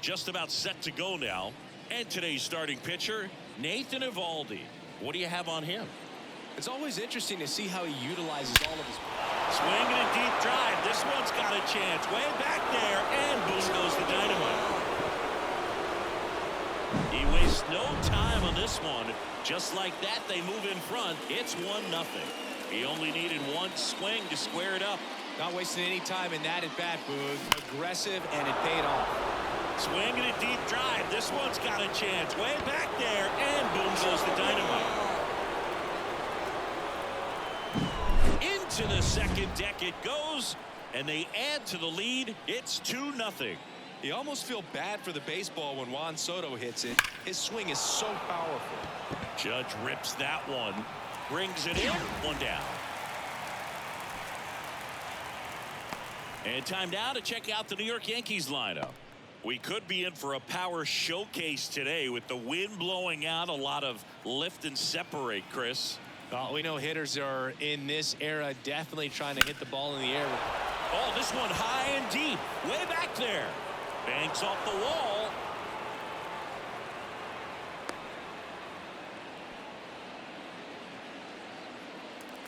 just about set to go now. And today's starting pitcher, Nathan Eovaldi. What do you have on him? It's always interesting to see how he utilizes all of his. Swinging a deep drive. This one's got a chance. Way back there. And boom goes the dynamite. He wastes no time on this one. Just like that, they move in front. It's 1-0. He only needed one swing to square it up. Not wasting any time in that at bat, Boog. Aggressive, and it paid off. Swinging a deep drive. This one's got a chance. Way back there. And boom goes the dynamite. Into the second deck it goes. And they add to the lead. It's 2-0. You almost feel bad for the baseball when Juan Soto hits it. His swing is so powerful. Judge rips that one. Brings it in. One down. And time now to check out the New York Yankees lineup. We could be in for a power showcase today with the wind blowing out. A lot of lift and separate, Chris. Well, we know hitters are in this era definitely trying to hit the ball in the air. Oh, this one high and deep. Way back there. Banks off the wall.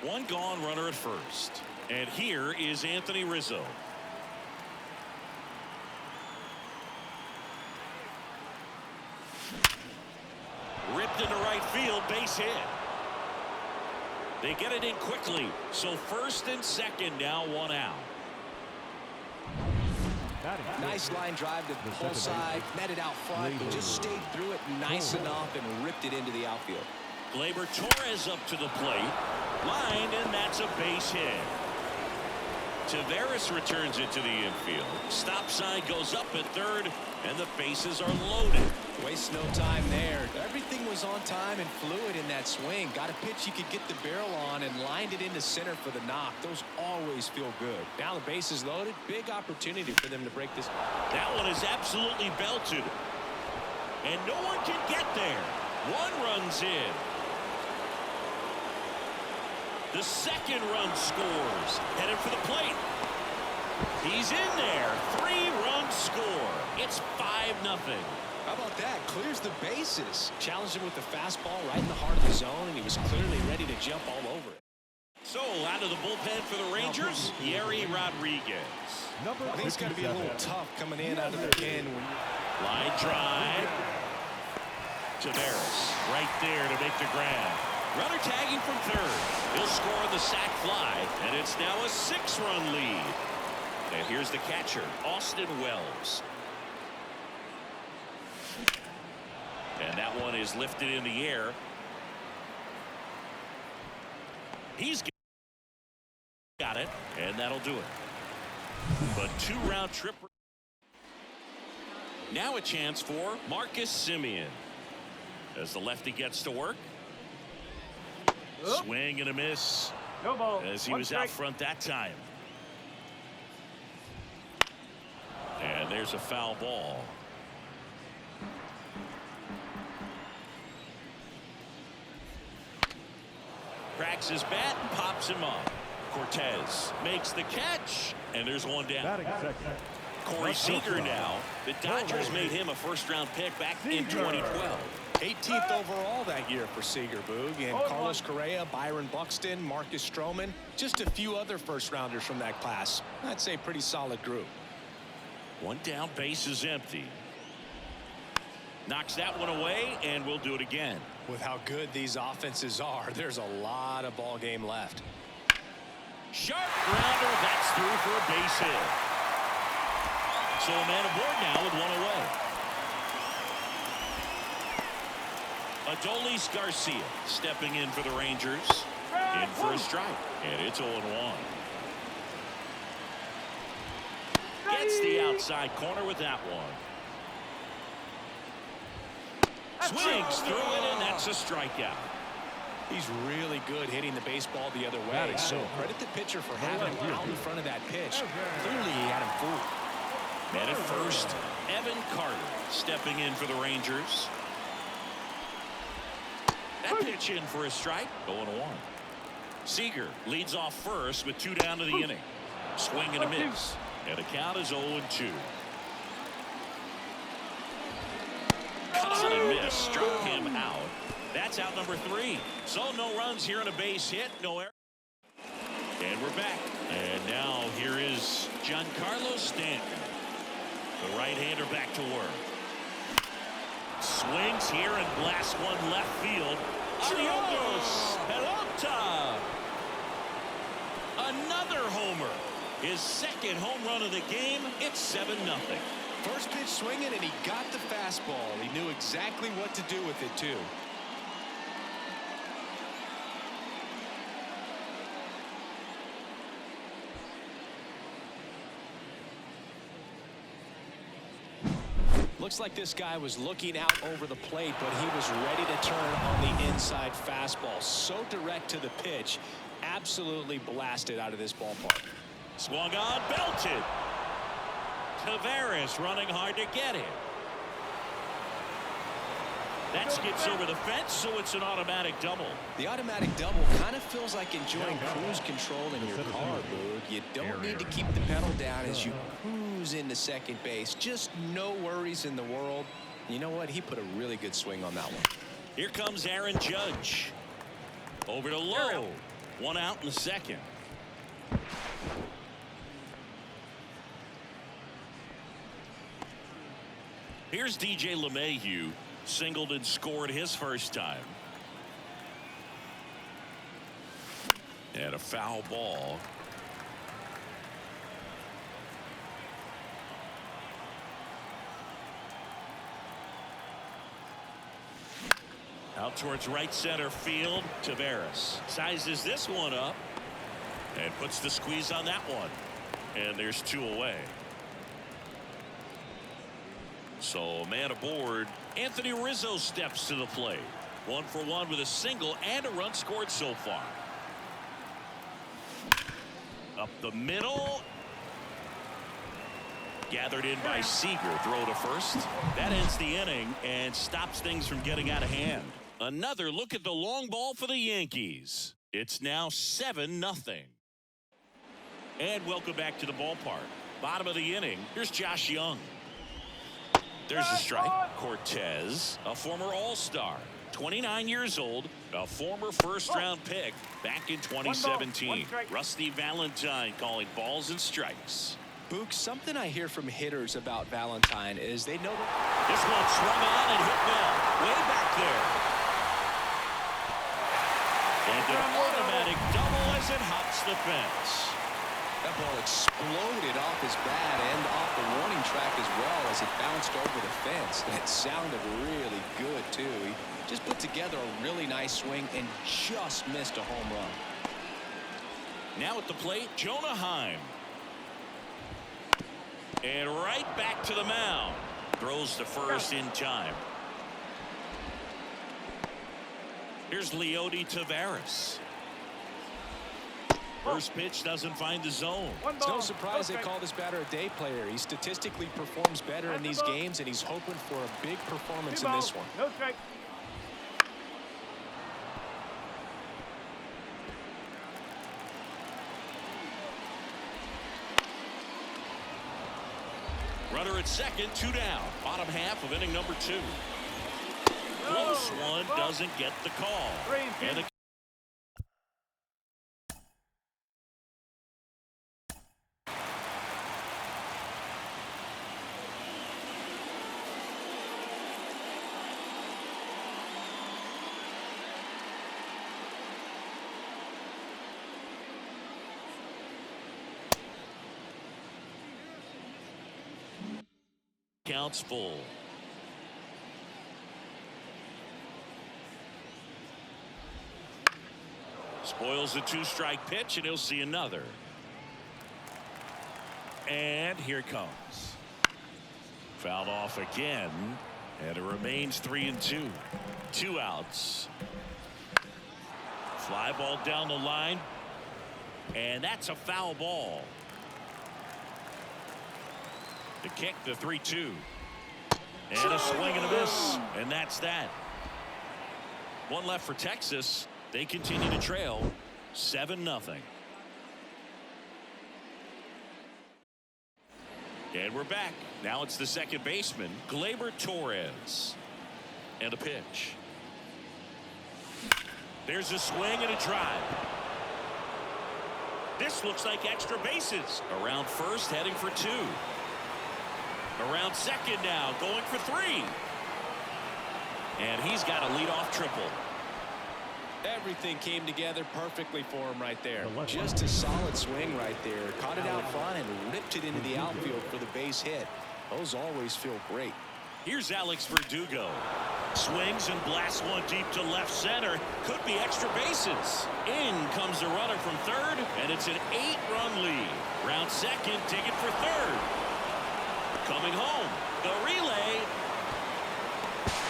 One gone, runner at first. And here is Anthony Rizzo. Ripped into right field, base hit. They get it in quickly. So first and second, now one out. Nice line drive to the pull side, met it out front, but just stayed through it nice enough and ripped it into the outfield. Gleyber Torres up to the plate. Lined, and that's a base hit. Taveras returns it to the infield. Stop sign goes up at third, and the bases are loaded. Waste no time there. Everything was on time and fluid in that swing. Got a pitch you could get the barrel on and lined it into center for the knock. Those always feel good. Now the bases loaded. Big opportunity for them to break this. That one is absolutely belted. And no one can get there. One runs in. The second run scores. Headed for the plate. He's in there. 3-run score. It's 5-0. How about that? Clears the bases. Challenged him with the fastball right in the heart of the zone, and he was clearly ready to jump all over it. So out of the bullpen for the Rangers, Yerry Rodriguez. I think it's got to be a little tough coming in out of the pen. Line drive. Taveras right there to make the grab. Runner tagging from third. He'll score the sac fly, and it's now a 6-run lead. And here's the catcher, Austin Wells. And that one is lifted in the air. He's got it, and that'll do it. But 2-round trip. Now a chance for Marcus Semien. As the lefty gets to work. Swing and a miss. No ball. As he was out front that time. And there's a foul ball. Cracks his bat and pops him up. Cortez makes the catch, and there's one down. Corey Seager now. The Dodgers made him a first-round pick back in 2012. 18th overall that year for Seager, Boog. And Carlos Correa, Byron Buxton, Marcus Stroman, just a few other first-rounders from that class. I'd say pretty solid group. One down, base is empty. Knocks that one away, and we'll do it again. With how good these offenses are, there's a lot of ball game left. Sharp grounder, that's through for a base hit. So a man aboard now with one away. Adolis Garcia stepping in for the Rangers. In for a strike, and it's 0-1. Gets the outside corner with that one. Swings through it, and that's a strikeout. He's really good hitting the baseball the other way. So credit the pitcher for having him out in front of that pitch. Clearly he had him fooled. And at first, Evan Carter stepping in for the Rangers. That pitch in for a strike. 0-1. Seager leads off first with 2 down to the inning. Swing and a miss. And the count is 0-2. just struck him out. That's out number 3. So no runs here and a base hit. No error. And we're back. And now here is Giancarlo Stanton. The right-hander back to work. Swings here and blasts one left field. Adios, pelota. Another homer. His second home run of the game. It's 7-0. First pitch swinging, and he got the fastball. He knew exactly what to do with it, too. Looks like this guy was looking out over the plate, but he was ready to turn on the inside fastball. So direct to the pitch. Absolutely blasted out of this ballpark. Swung on, belted. Taveras running hard to get it. That skips over the fence, so it's an automatic double. The automatic double kind of feels like enjoying cruise control in your car, Boog. You don't need to keep the pedal down as you cruise into second base. Just no worries in the world. You know what? He put a really good swing on that one. Here comes Aaron Judge. Over to Lowe. One out in the second. Here's DJ LeMahieu. Singled and scored his first time. And a foul ball. Out towards right center field. Taveras sizes this one up and puts the squeeze on that one. And there's 2 away. So man aboard. Anthony Rizzo steps to the plate. 1 for 1 with a single and a run scored so far. Up the middle. Gathered in by Seager. Throw to first. That ends the inning and stops things from getting out of hand. Another look at the long ball for the Yankees. It's now 7-0. And welcome back to the ballpark. Bottom of the inning. Here's Josh Young. There's a strike. Cortez, a former All-Star, 29 years old, a former first-round pick back in 2017. Rusty Valentine calling balls and strikes. Boog, something I hear from hitters about Valentine is they know that this one swung on and hit well, way back there. And an automatic double as it hops the fence. That ball exploded off his bat and off the warning track as well as it bounced over the fence. And it sounded really good, too. He just put together a really nice swing and just missed a home run. Now at the plate, Jonah Heim. And right back to the mound. Throws to first in time. Here's Leody Taveras. First pitch doesn't find the zone. It's no surprise they call this batter a day player. He statistically performs better in these games, and he's hoping for a big performance in this one. No strike. Runner at second, 2 down. Bottom half of inning number 2. Close one, doesn't get the call. And the counts full. Spoils the 2-strike pitch, and he'll see another. And here it comes. Fouled off again, and it remains 3-2. 2 outs. Fly ball down the line, and that's a foul ball. The kick, the 3-2. And a swing and a miss. And that's that. One left for Texas. They continue to trail 7-0. And we're back. Now it's the second baseman, Gleyber Torres. And a pitch. There's a swing and a drive. This looks like extra bases. Around first, heading for 2. Around second now, going for 3. And he's got a leadoff triple. Everything came together perfectly for him right there. Just a solid swing right there. Caught it out front and ripped it into the outfield for the base hit. Those always feel great. Here's Alex Verdugo. Swings and blasts one deep to left center. Could be extra bases. In comes the runner from third, and it's an 8-run lead. Round second, ticket for third. Coming home, the relay.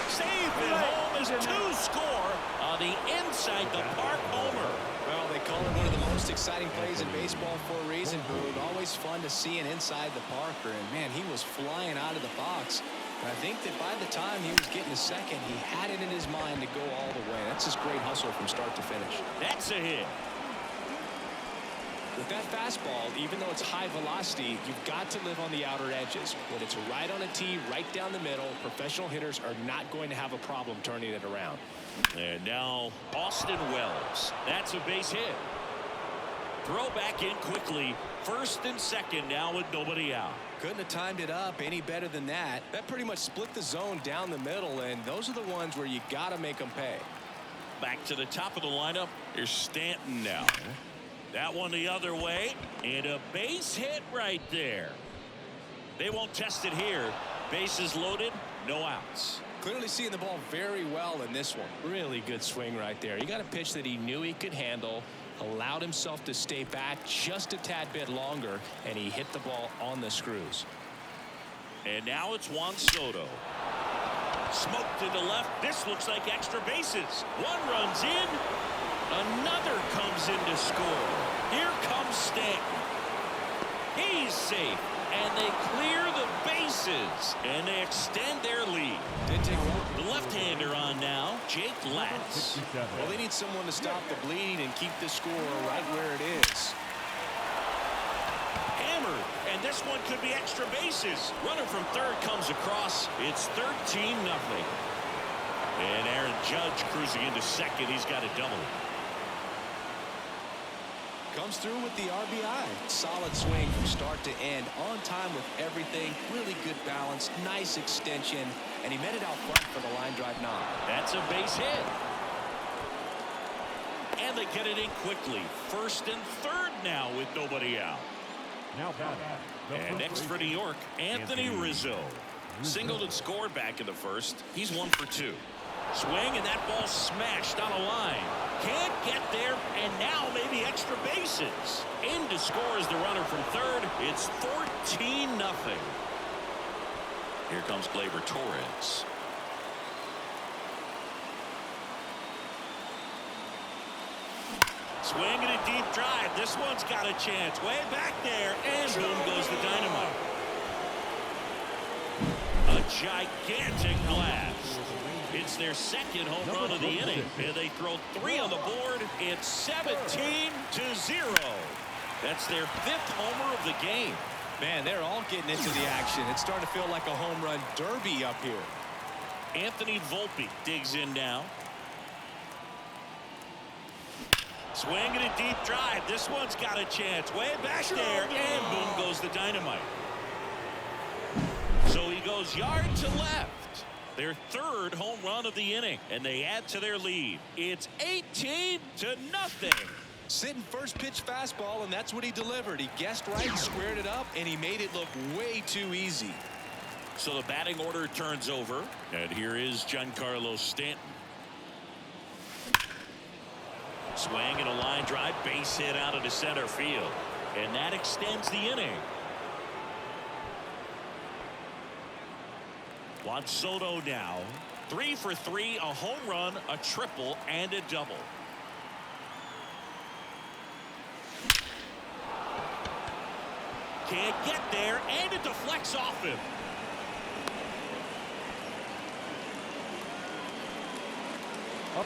Safe at home is 2 score on the inside the park homer. Well, they call it one of the most exciting plays in baseball for a reason, Boone. Always fun to see an inside the parker, and man, he was flying out of the box. And I think that by the time he was getting a second, he had it in his mind to go all the way. That's just great hustle from start to finish. That's a hit. With that fastball, even though it's high velocity, you've got to live on the outer edges. When it's right on a tee, right down the middle, professional hitters are not going to have a problem turning it around. And now Austin Wells. That's a base hit. Throw back in quickly. First and second now with nobody out. Couldn't have timed it up any better than that. That pretty much split the zone down the middle, and those are the ones where you got to make them pay. Back to the top of the lineup. Here's Stanton now. That one the other way, and a base hit right there. They won't test it here. Bases loaded, no outs. Clearly seeing the ball very well in this one. Really good swing right there. He got a pitch that he knew he could handle, allowed himself to stay back just a tad bit longer, and he hit the ball on the screws. And now it's Juan Soto. Smoked to the left. This looks like extra bases. One runs in. Another comes in to score. Here comes Stanton. He's safe. And they clear the bases. And they extend their lead. The left-hander on now, Jake Latz. Well, they need someone to stop the bleed and keep the score right where it is. Hammered. And this one could be extra bases. Runner from third comes across. It's 13-0. And Aaron Judge cruising into second. He's got a double. Comes through with the RBI. Solid swing from start to end. On time with everything. Really good balance. Nice extension. And he met it out front for the line drive knock. That's a base hit. And they get it in quickly. First and third now with nobody out. Now back. And next for New York, Anthony Rizzo. Singled and scored back in the first. He's 1 for 2. Swing, and that ball smashed on a line. Can't get there, and now maybe extra bases. In to score is the runner from third. It's 14-0. Here comes Gleyber Torres. Swing and a deep drive. This one's got a chance. Way back there, and boom goes the dynamite. A gigantic blast. It's their second home run of the inning, and they throw 3 on the board. It's 17-0. That's their 5th homer of the game. Man, they're all getting into the action. It's starting to feel like a home run derby up here. Anthony Volpe digs in now. Swing and a deep drive. This one's got a chance. Way back there, and boom goes the dynamite. So he goes yard to left. Their 3rd home run of the inning, and they add to their lead. It's 18-0. Sitting first pitch fastball, and that's what he delivered. He guessed right, squared it up, and he made it look way too easy. So the batting order turns over, and here is Giancarlo Stanton. Swing and a line drive, base hit out into center field, and that extends the inning. Juan Soto now 3 for 3, a home run, a triple, and a double. Can't get there, and it deflects off him.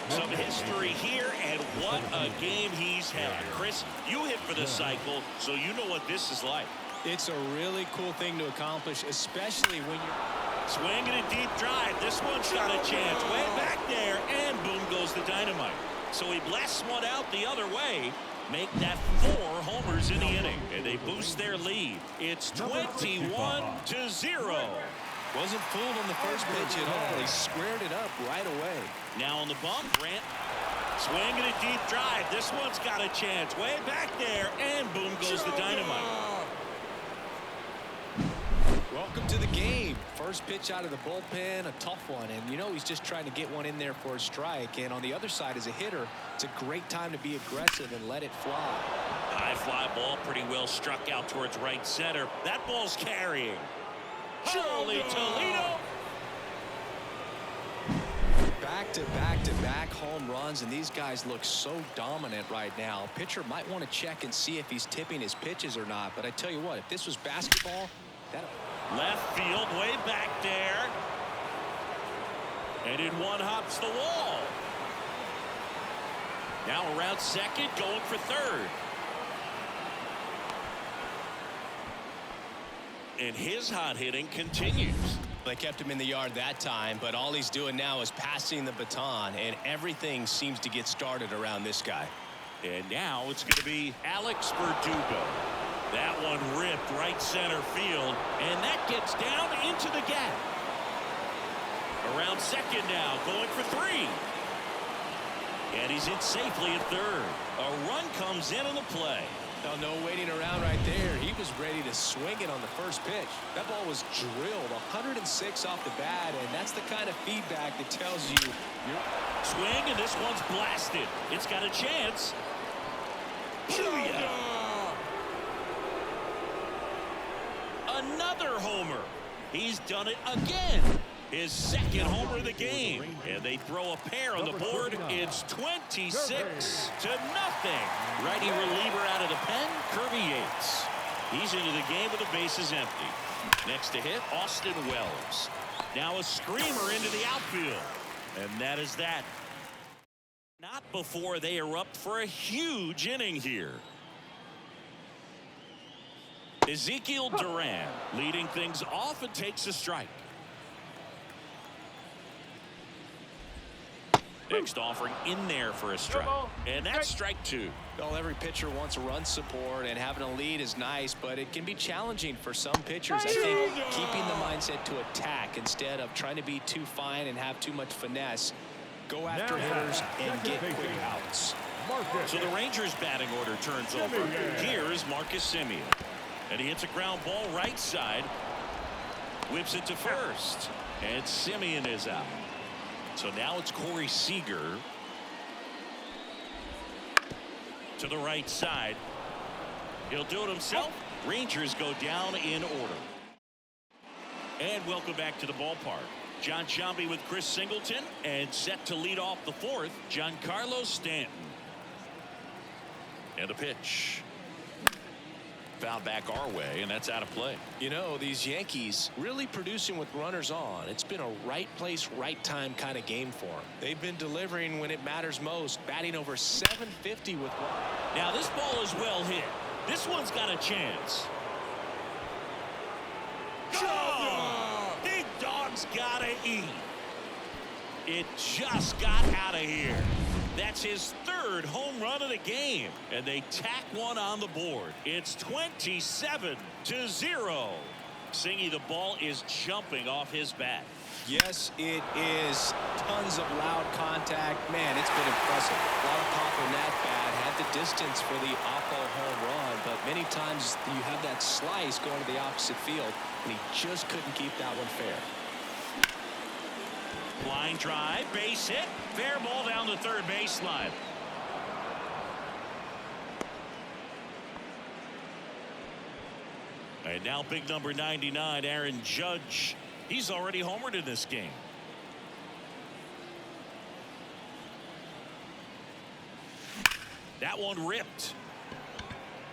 Some history here, and what a game he's had. Chris, you hit for the cycle, so you know what this is like. It's a really cool thing to accomplish, especially when you're Swinging a deep drive. This one's got a chance. Way back there, and boom goes the dynamite. So he blasts one out the other way. Make that 4 homers in the inning, and they boost their lead. It's 21-0. Wasn't fooled on the first pitch at all. He squared it up right away. Now on the bump, Grant. Swinging a deep drive. This one's got a chance. Way back there, and boom goes the dynamite. Welcome to the game. First pitch out of the bullpen, a tough one. And you know he's just trying to get one in there for a strike. And on the other side, as a hitter, it's a great time to be aggressive and let it fly. High fly ball, pretty well struck out towards right center. That ball's carrying. Charlie Toledo. Back-to-back-to-back home runs, and these guys look so dominant right now. Pitcher might want to check and see if he's tipping his pitches or not. But I tell you what, if this was basketball, that... Left field, way back there. And in one hops the wall. Now around second, going for third. And his hot hitting continues. They kept him in the yard that time, but all he's doing now is passing the baton, and everything seems to get started around this guy. And now it's going to be Alex Verdugo. That one ripped right center field, and that gets down into the gap. Around second now, going for 3. And he's in safely at third. A run comes in on the play. Now, no waiting around right there. He was ready to swing it on the first pitch. That ball was drilled 106 off the bat, and that's the kind of feedback that tells you you're... Swing, and this one's blasted. It's got a chance. Booyah! Another homer. He's done it again. His second homer of the game. And they throw a pair on the board. It's 26-0. Righty reliever out of the pen, Kirby Yates. He's into the game with the bases empty. Next to hit, Austin Wells. Now a screamer into the outfield. And that is that. Not before they erupt for a huge inning here. Ezekiel Duran leading things off and takes a strike. Next offering in there for a strike. And that's strike 2. Well, every pitcher wants run support, and having a lead is nice, but it can be challenging for some pitchers. I think keeping the mindset to attack instead of trying to be too fine and have too much finesse. Go after hitters and get quick outs. So the Rangers batting order turns over. Here is Marcus Semien. And he hits a ground ball right side. Whips it to first. And Semien is out. So now it's Corey Seager. To the right side. He'll do it himself. Rangers go down in order. And welcome back to the ballpark. John Sciambi with Chris Singleton. And set to lead off the 4th, Giancarlo Stanton. And the pitch. Fouled back our way, and that's out of play. You know, these Yankees really producing with runners on. It's been a right place, right time kind of game for them. They've been delivering when it matters most, batting over 750 with one. Now this ball is well hit. This one's got a chance. Oh, big dog's gotta eat. It just got out of here. That's his 3rd home run of the game, and they tack one on the board. It's 27-0. Singy, the ball is jumping off his bat. Yes, it is. Tons of loud contact. Man, it's been impressive. A lot of pop in that bat. Had the distance for the Oppo home run, but many times you have that slice going to the opposite field, and he just couldn't keep that one fair. Line drive, base hit, fair ball down the third baseline. And now big number 99, Aaron Judge. He's already homered in this game. That one ripped.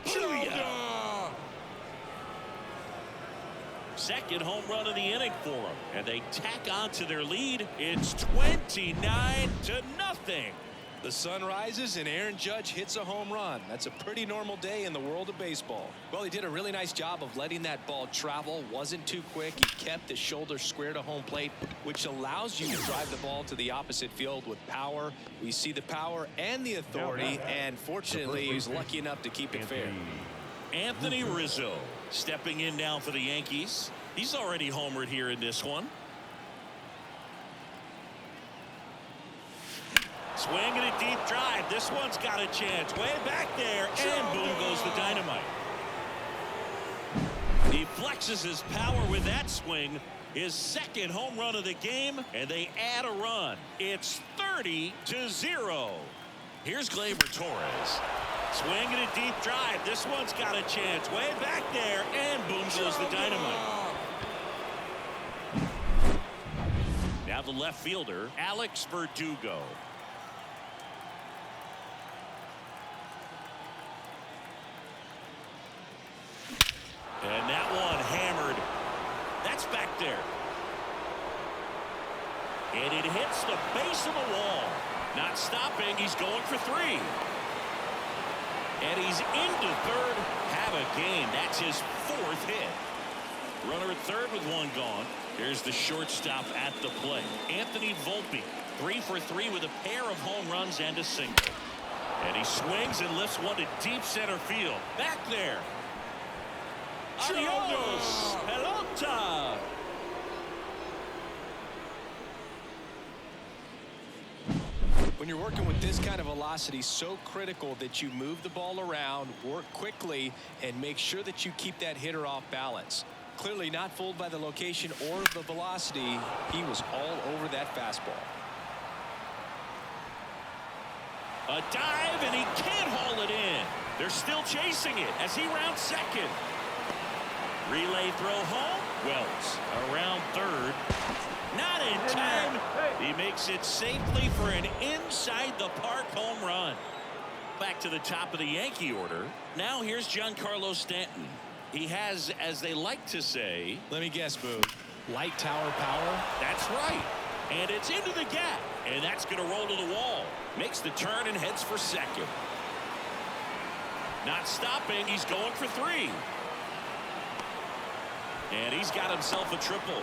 Booyah! Second home run of the inning for them, and they tack on to their lead. It's 29-0. The sun rises and Aaron Judge hits a home run. That's a pretty normal day in the world of baseball. Well, he did a really nice job of letting that ball travel. Wasn't too quick. He kept the shoulder square to home plate, which allows you to drive the ball to the opposite field with power. We see the power and the authority, and fortunately, he was lucky enough to keep it fair. Anthony Rizzo stepping in now for the Yankees. He's already homered here in this one. Swing and a deep drive. This one's got a chance. Way back there. And boom goes the dynamite. He flexes his power with that swing. His second home run of the game. And they add a run. It's 30-0. Here's Gleyber Torres. Swing and a deep drive. This one's got a chance. Way back there. And boom goes the dynamite. Now the left fielder, Alex Verdugo. And that one hammered. That's back there. And it hits the base of the wall. Not stopping. He's going for three. And he's into third. Have a game. That's his fourth hit. Runner at third with one gone. Here's the shortstop at the plate. Anthony Volpe. 3 for 3 with a pair of home runs and a single. And he swings and lifts one to deep center field. Back there. Adios, Pelota. When you're working with this kind of velocity, so critical that you move the ball around, work quickly, and make sure that you keep that hitter off balance. Clearly not fooled by the location or the velocity. He was all over that fastball. A dive, and he can't haul it in. They're still chasing it as he rounds second. Relay throw home. Wells around third. Not in time. He makes it safely for an inside the park home run. Back to the top of the Yankee order. Now here's Giancarlo Stanton. He has, as they like to say, let me guess, Boo, light tower power. That's right. And it's into the gap. And that's going to roll to the wall. Makes the turn and heads for second. Not stopping. He's going for three. And he's got himself a triple.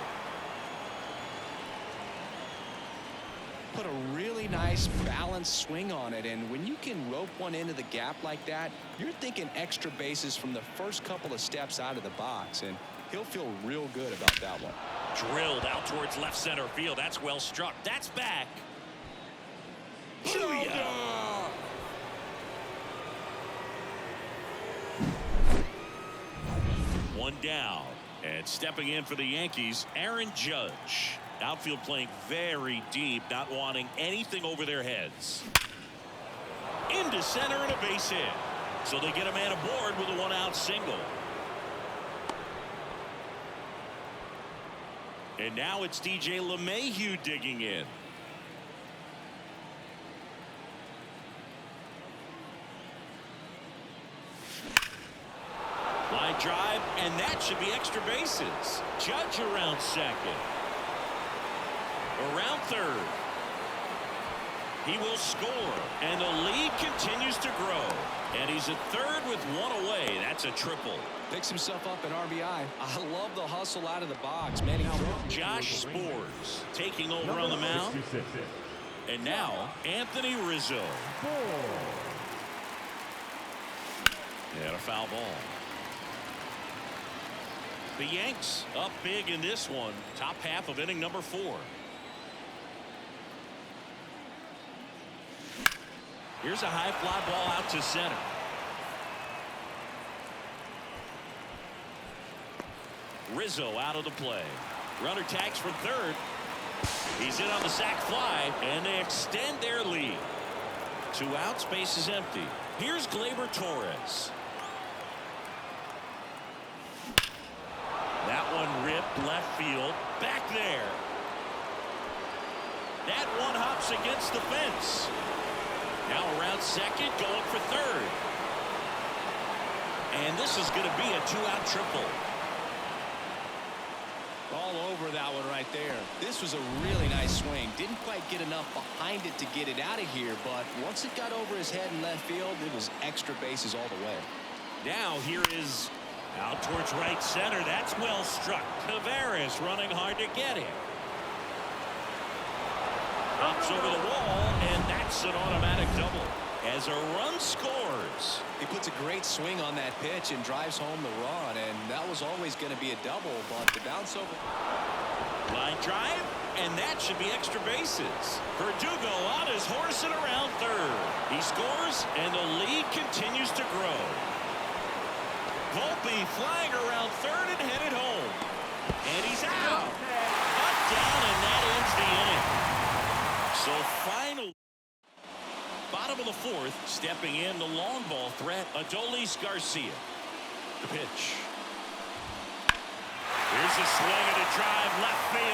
Put a really nice balanced swing on it, and when you can rope one into the gap like that, you're thinking extra bases from the first couple of steps out of the box, and he'll feel real good about that one. Drilled out towards left center field. That's well struck. That's back. Booyah! One down. And stepping in for the Yankees, Aaron Judge. Outfield playing very deep, not wanting anything over their heads. Into center and a base hit. So they get a man aboard with a one-out single. And now it's DJ LeMahieu digging in. Line drive, and that should be extra bases. Judge around second. Around third. He will score, and the lead continues to grow. And he's at third with one away. That's a triple. Picks himself up an RBI. I love the hustle out of the box, man. Josh Spores taking over on the mound. And now Anthony Rizzo. And a foul ball. The Yanks up big in this one. Top half of inning number 4. Here's a high fly ball out to center. Rizzo out of the play. Runner tags from third. He's in on the sac fly, and they extend their lead. 2 outs, base is empty. Here's Gleyber Torres. That one ripped left field. Back there. That one hops against the fence. Now around second, going for third. And this is going to be a 2-out triple. All over that that one right there. This was a really nice swing. Didn't quite get enough behind it to get it out of here, but once it got over his head in left field, it was extra bases all the way. Now here is out towards right center. That's well struck. Tavares running hard to get him. Ups over the wall, and that's an automatic double as a run scores. He puts a great swing on that pitch and drives home the run, and that was always going to be a double, but the bounce over. Line drive, and that should be extra bases. Verdugo on his horse and around third. He scores, and the lead continues to grow. Volpe flying around third and headed home. And he's out. Up, down, and that ends the inning. So final. Bottom of the fourth, stepping in the long ball threat, Adolis Garcia. The pitch. Here's a swing and a drive left field.